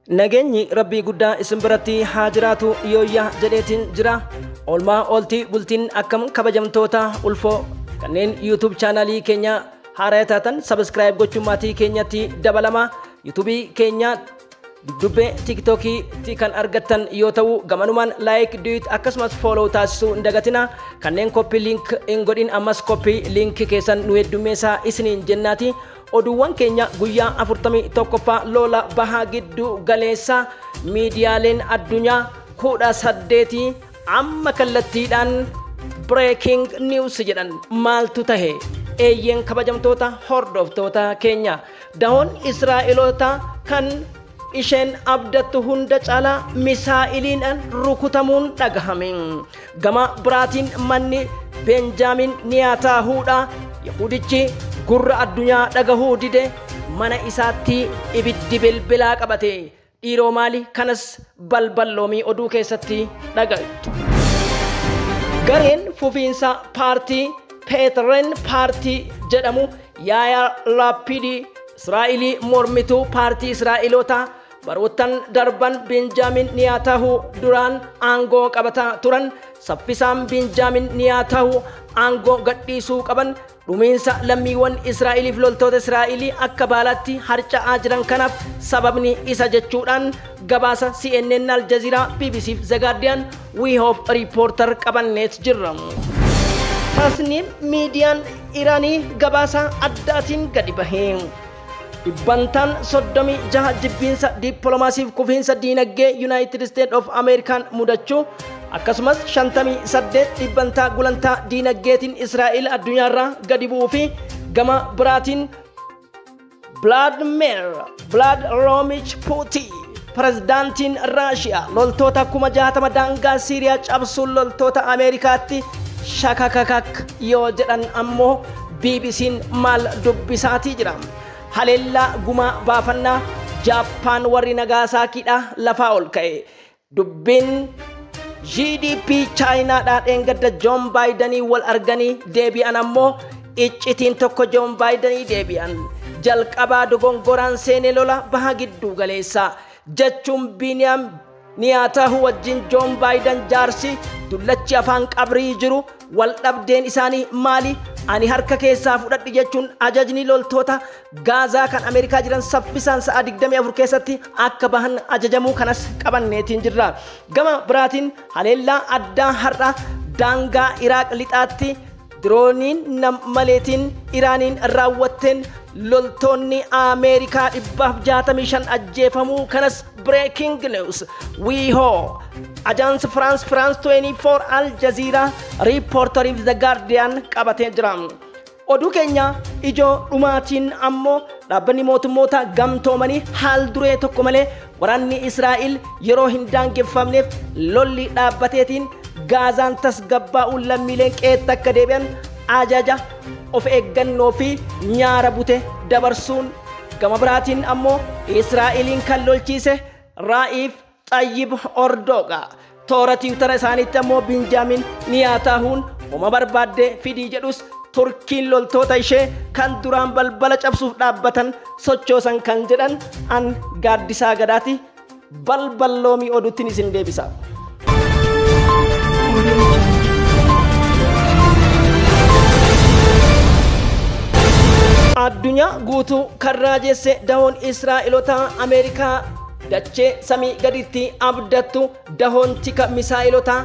Nageenyi Rabbii guddaa isin biratti haa jiraatu yooyyaa jedheetiin jira. Oolmaa ooltii bultiin akkam kabajamtoota ulfoo kanneen YouTube chaanalii keenya haaraa taatan subscribe gochuun maatii keenyatti dabalama. YouTube keenya dubbe TikTokii kan argattan yoo ta'u gamanumaan like do it akkasumas follow taasisuu hin dagatina. Kanneen copy link hin godhin ammas copy link keessan nu heddummeessaa isiniin jennaati. Oduuwwan keenya guyyaa 41ffaa lola bahaa giddu galeessa miidiyaaleen addunyaa 18 amma kallattiidhaan breaking news jedhan maaltu tahe eeyyeen kabajamtoota hordoftoota keenya dahoon Israa'eloota kan isheen abdattu hunda caalaa misaa'iliidhaan rukutamuun dhagahame. Gama biraatiin manni Benjaamin Niyataahuudha Yahudichi gurra addunyaa dhagahuu dide mana isaatti ibiddi bilbilaa qabate. Dhiiroo maali kanas balballoomii oduu keessatti dhaga'u. Gareen fufiinsa paartii Peetren paartii jedhamu Yaayaa Laapidii Israa'elii mormituu paartii Israa'eloota baroottan darban Benjaamin Niyataahuu duraan aangoo qabataa turan saffisaan Benjaamin Niyataahuu aangoo gadhiisuu qaban dhumiinsa lammiiwwan Israa'eliif loltoota Israa'elii akka baalaatti harca'aa jiran kanaaf sababni isa jechuudhaan gabaasa CNN, Al Jazeera, BBC fi The Guardian we have reporter qabanneet jirra. Tasniin miidiyaan Iraanii gabaasa addaatiin gadi bahee dhibbantaan 36 jibbiinsa dippiloomaasiif kufiinsa diinagdee United States of American mudachuu akkasumas 58 dhibbantaa gulantaa diinagdeetiin Israa'el addunyaarraa gadi bu'uu fi gama biraatiin Vladimir Putin pirezidaantiin Raashiyaa loltoota 60,000 daangaa Siiriyaa cabsuun loltoota Ameerikaatti shakakakak yoo jedhan ammoo BBC'n maal dubbisaatii jira. Haleellaa gumaa baafannaa Jaappaan warri Nagasaakiidha lafaa ol ka'e. Dubbiin GDP Chaayinaadhaa dheengadda Joon Baayidanii wal arganii deebi'an ammoo iccitiin tokko Joon Baayidanii deebi'an. Jalqabaa dogongoraan seenee lola baha giddu galeessa jechuun Biniyaam Niyataahuu wajjin Joon Baayidan jaarsi dullachi afaan qabrii jiru wal dhabdeen isaanii maali? Ani harka keessaa fudhadhi jechuun ajajni loltoota Gaazaa kan Ameerikaa jiran saffisaan sa'a 24 keessatti akka bahan ajajamuu kanas qabanneetiin jirra. Gama biraatiin haleellaa addaa har'a daangaa Iraaq lixaatti dirooniin maleetiin Iraaniin raawwatteen loltoonni Ameerikaa 165 ajjeefamuu kanas breaking news. WeHo Agence France 24 Al Jazeera reporter of The Guardian qabatee jira. Oduu keenya ijoo dhumaatiin ammoo dhaabbanni mootummoota gamtoomanii haal duree tokko malee waraanni Israa'el yeroo hin daangeffamneef lolli dhaabbateetiin Gaazaan tasgabbaa'uun lammiileen qe'eetti akka deebi'an ajaja of eeggannoo fi nyaara bute dabarsuun gama biraatiin ammoo Israa'eliin kan lolchiise Ra'iif Xayyib Ordooga toora tiwutara isaaniitti ammoo Benjaamin Niyataahuun homa barbaadde fidii jedhus Turkiin loltoota ishee kan duraan balbala cabsuuf dhaabbatan sochoosan kan jedhan an gaaddisaa gadaati balballoomii oduuttiin isin deebisa. Addunyaa guutuu kan raajeesse dahoon Israa'eloota Ameerikaa dachee samii gaditti abdattu dahoon tika misaa'ilota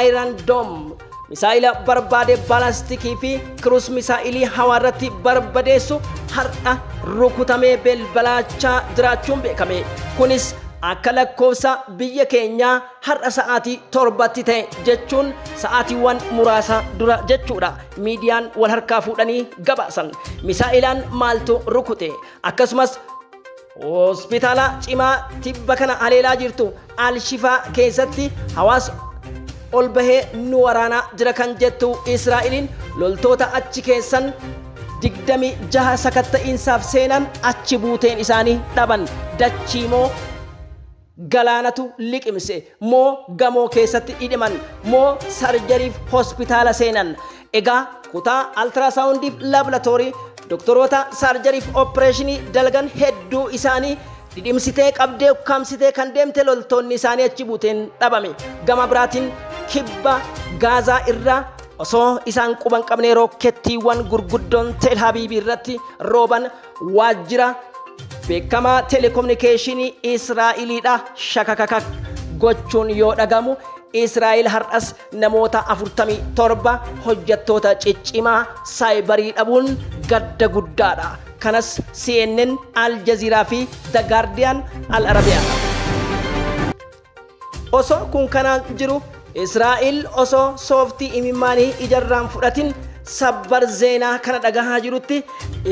Iron Dome misaa'ila barbaade balastikii fi kiruus misaa'ilii hawaarratti barbadeessu har'a rukutamee belbalaachaa jiraachuun beekame. Kunis akka lakkoofsa biyya keenyaa har'a sa'aatii 7tti ta'e jechuun sa'aatiiwwan muraasa dura jechuudha. Miidiyaan wal harkaa fuudhanii gabaasan. Misaa'ilaan maaltu rukute? Akkasumas hospitaala cimaa tibba kana haleelaa jirtu Al-Shifaa keessatti hawaasa ol bahee nu waraanaa jira kan jettu Israa'eliin loltoota achi keessan 26 sakatta'iinsaaf seenan achi buuteen isaanii dhaban. Dachiimoo galaanatu liqimse moo gamoo keessatti hidhaman moo sarjariif hospitaala seenan. Egaa kutaa ultrasoundiif laboratorii doktoroota sarjariif opereeshinii dalgan hedduu isaanii didimsitee qabdee ukkaamsitee kan deemte loltoonni isaanii achi buuteen dhabame. Gama biraatiin kibba Gaazaa irraa osoo isaan quban qabnee rookettiiwwan gurguddoon Teel Aviiv irratti rooban waajjira beekamaa telekominikeeshinii Israa'eliidha shakakakak gochuun yoo dhagamu. Israa'el har'as namoota 47 hojjettoota ciccimaa saayibarii dhabuun gadda guddaadha. Kanas CNN, Al Jazeera fi The Guardian Al Arabiyaa. Osoo kun kanaan jiru Israa'el osoo sooftii imimmaanii ijarraan fudhatin sabbar zeenaa kana dhagahaa jirutti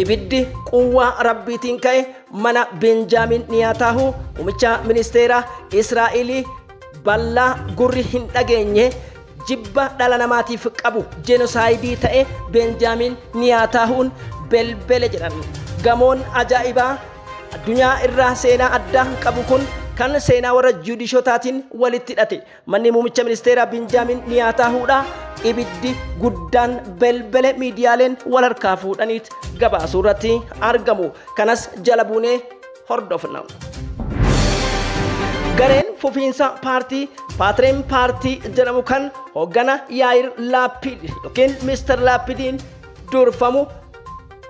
ibiddi quwwaa rabbiitiin ka'e mana Benjaamin Niyaataahu muummicha ministeera Israa'elii ballaa gurri hin dhageenye jibba dhala namaatiif qabu jenosaayidii ta'e Benjaamin Niyaataahuun belbele jedhan. Gamoon ajaa'ibaa addunyaa irraa seenaa addaa qabu kun kan seenaa warra juudishotaatiin walitti hidhate manni muummicha ministeera Benjaamin Niyaataahuudha. Ibiddi guddaan belbele miidiyaaleen wal harkaa fuudhaniit gabaasuu irratti argamu. Kanas jala buunee hordofna. Gareen fufiinsa paartii Paatriin paartii jedhamu kan hoggana Yaayir Laapid yookiin Mr. Laapidiin durfamu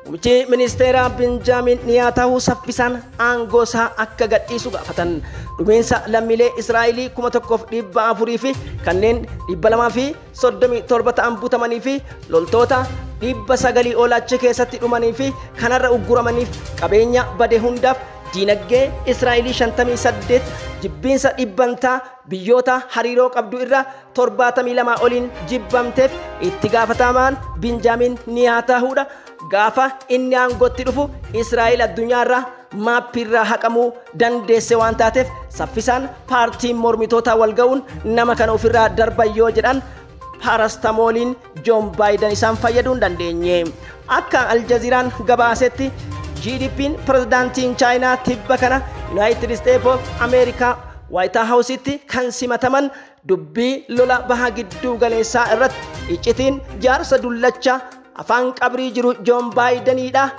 muummichi ministeera Benjaamin Niyaataahu saffisaan aangoo isaa akka gadhiisu gaafatan. Dhumiinsa lammiilee Israa'elii 1,400 fi kanneen 237 ta'an butamanii fi loltoota 900 ol achi keessatti dhumanii fi kanarra ugguramaniif qabeenya bade hundaaf diinagdee Israa'elii 58 jibbiinsa dhibbantaa biyyoota hariiroo qabdu irraa 72 oliin jibbamteef itti gaafatamaan Benjaamin Niyaataahuudha. Gaafa inni aangootti dhufu Israa'el addunyaarraa maappiirraa haqamuu dandeesse waan taateef saffisaan paartiin mormitoota wal ga'uun nama kana ofirraa darban yoo jedhan parastamooliin Joon Baayiden isaan fayyaduu hin dandeenye. Akka Al Jazeeraan gabaasetti GDP'n pirezidaantiin Chaayinaa tibba kana United States of America White House'itti kan simataman dubbii lola baha gidduu galeessaa irratti iccitiin jaarsa dullacha afaan qabrii jiru Joon Baayideniidha.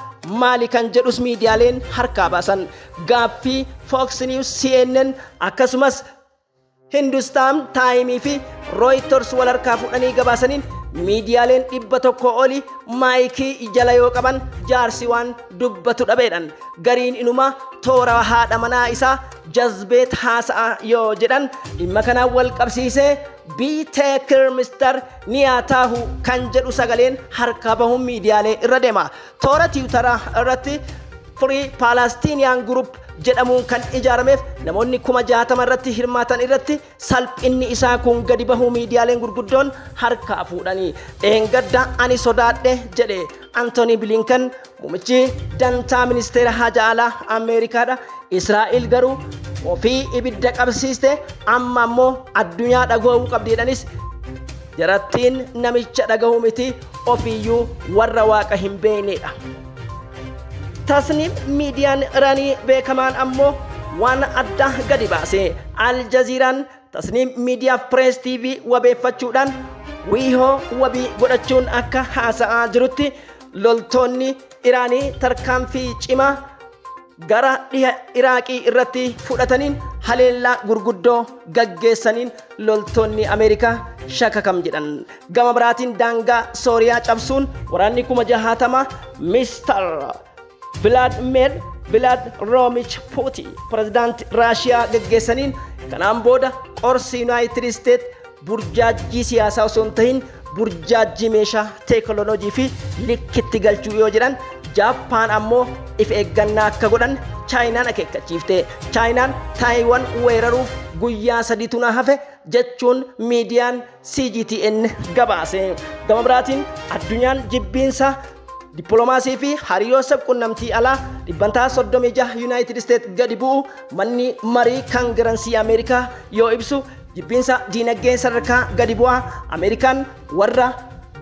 Maali kan jedhus miidiyaaleen harkaa baasan. Gaaffii Fox News, CNN akkasumas Hindustan Times fi Reuters wal harkaa fuudhanii gabaasaniin miidiyaaleen 100 oli maayikii jala yoo qaban jaarsi waan dubbatu dhabeedhan. Gariin inuma toora haadha manaa isaa jazbeet haasa'a yoo jedhan dhimma kanaan wal qabsiisee Be Taker Mr. Niyaataahu kan jedhu sagaleen harkaa bahuun miidiyaalee irra deema. Toora Tiwutaraa irratti Free Palestinian Group jedhamuun kan ijaarameef namoonni 60,000 irratti hirmaatan irratti salphinni isaa kun gadi bahuu miidiyaaleen gurguddoon harkaa fuudhanii. Dheengadda ani sodaadhe jedhe Anthony Blinken muummichi dantaa ministeera haajaa alaa Ameerikaadha. Israa'el garuu ofii ibidda qabsiiste amma ammoo addunyaa dhaga'uu qabdiidhanis jarattiin namicha dhaga'uu miti ofiiyyuu warra waaqa hin beeknedha. Tasniim miidiyaan Iraanii beekamaan ammoo waan adda gadi baase. Al Jazeeraan Tasniim miidiyaa Press TV wabeeffachuudhaan wiihoo wabii godhachuun akka haasa'aa jirutti loltoonni Iraanii tarkaanfii cimaa gara dhiha Iraaqii irratti fudhataniin haleellaa gurguddoo gaggeessaniin loltoonni Ameerikaa shakakam jedhan. Gama biraatiin daangaa Sooriyaa cabsuun waraanni 60,000 Mr. Vladimir Putin pirezidaantii Raashiyaa gaggeessaniin kanaan booda qorsi United States burjaajii siyaasaa osoo hin ta'in burjaajii meeshaa teekinooloojii fi likkitti galchuu yoo jedhan Jaapaan ammoo if eeggannaa akka godhan Chaayinaan akeekkachiifte. Chaayinaan Taayiwaan weeraruuf guyyaa 3 hafe jechuun miidiyaan CGTN gabaase. Gama biraatiin addunyaan jibbiinsa dippiloomaasii fi hariiroo sabquunnamtii alaa dhibbantaa 36 United States gadi bu'u manni marii kaangirensii Ameerikaa yoo ibsu jibbiinsa diinagdee sadarkaa gadi bu'aa Ameerikaan warra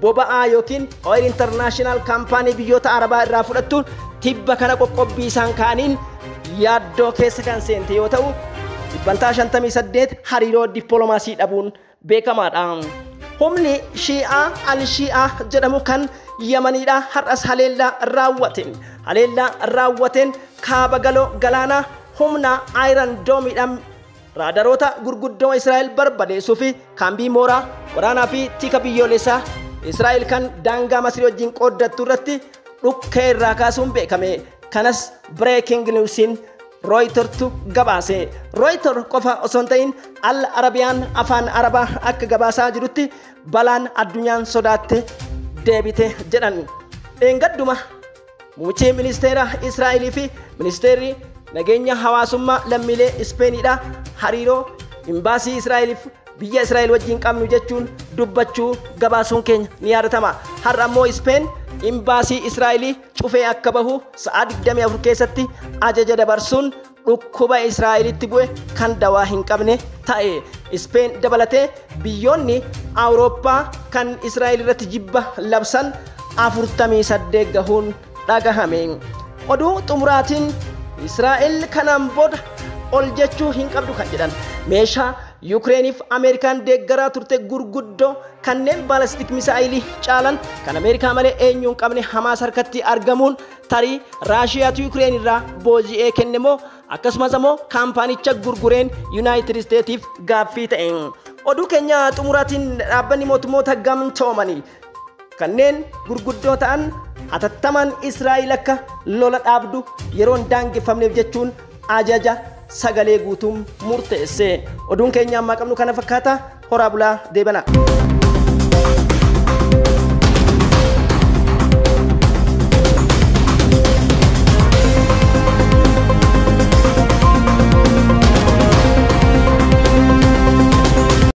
boba'aa yookiin Oil International Company biyyoota Arabaa irraa fudhattuun tibba kana qoqqobbii isaan kaaniin yaaddoo keessa kan seente yoo ta'u dhibbantaa 58 hariiroo dippiloomaasii dhabuun beekamaadha. Humni Shi'aa Al-Shi'aa jedhamu kan Yamaniidha har'as haleellaa raawwateen kaaba galoo galaanaa humna Iron Domeedhaan raadaroota gurguddoo Israa'el barbadeessuu fi kaambii mooraa waraanaa fi tika biyyoolessaa Israa'el kan daangaa Masrii wajjin qooddattu irratti dhukkee irraa kaasuun beekame. Kanas breaking newsiin Rooyitertu gabaase. Rooyiter qofa osoo hin ta'in Al Arabiyaan afaan Arabaa akka gabaasaa jirutti balaan addunyaan sodaatte deebite jedhan. Dheengadduma muummee ministeera Israa'elii fi ministeerri nageenya hawaasummaa lammiilee Ispeeniidha hariiroo imbaasii Israa'eliif biyya Israa'el wajjin qabnu jechuun dubbachuu gabaasuun keenya ni yaadatama. Har'a immoo Ispeen imbaasii Israa'elii cufee akka bahu sa'a 24 keessatti ajaja dabarsuun dhukkuba Israa'elitti bu'e kan dawaa hin qabne ta'e. Ispeen dabalatee biyyoonni Awurooppaa kan Israa'el irratti jibba labsan 48 gahuun dhagahame. Oduu xumuraatiin Israa'el kanaan booda ol jechuu hin qabdu kan jedhan meeshaa Yukireeniif Ameerikaan deeggaraa turte gurguddoo kanneen balastik misaayilii caalan kan Ameerikaa malee eenyuun qabne Hamaas harkatti argamuun tarii Raashiyaatu Yukireen irraa booji'ee kennemoo akkasumas immoo kaampaanicha gurgureen Yuunaayitid Isteetiif gaaffii ta'e. Oduu keenya xumuraatiin dhaabbanni mootummoota gamtoomanii kanneen gurguddoo ta'an hatattamaan Israa'el akka lola dhaabdu yeroon daangeffamneef jechuun ajaja sagalee guutuun murteesse. Oduun keenya amma qabnu kana fakkaata. Horaa bulaa deebana.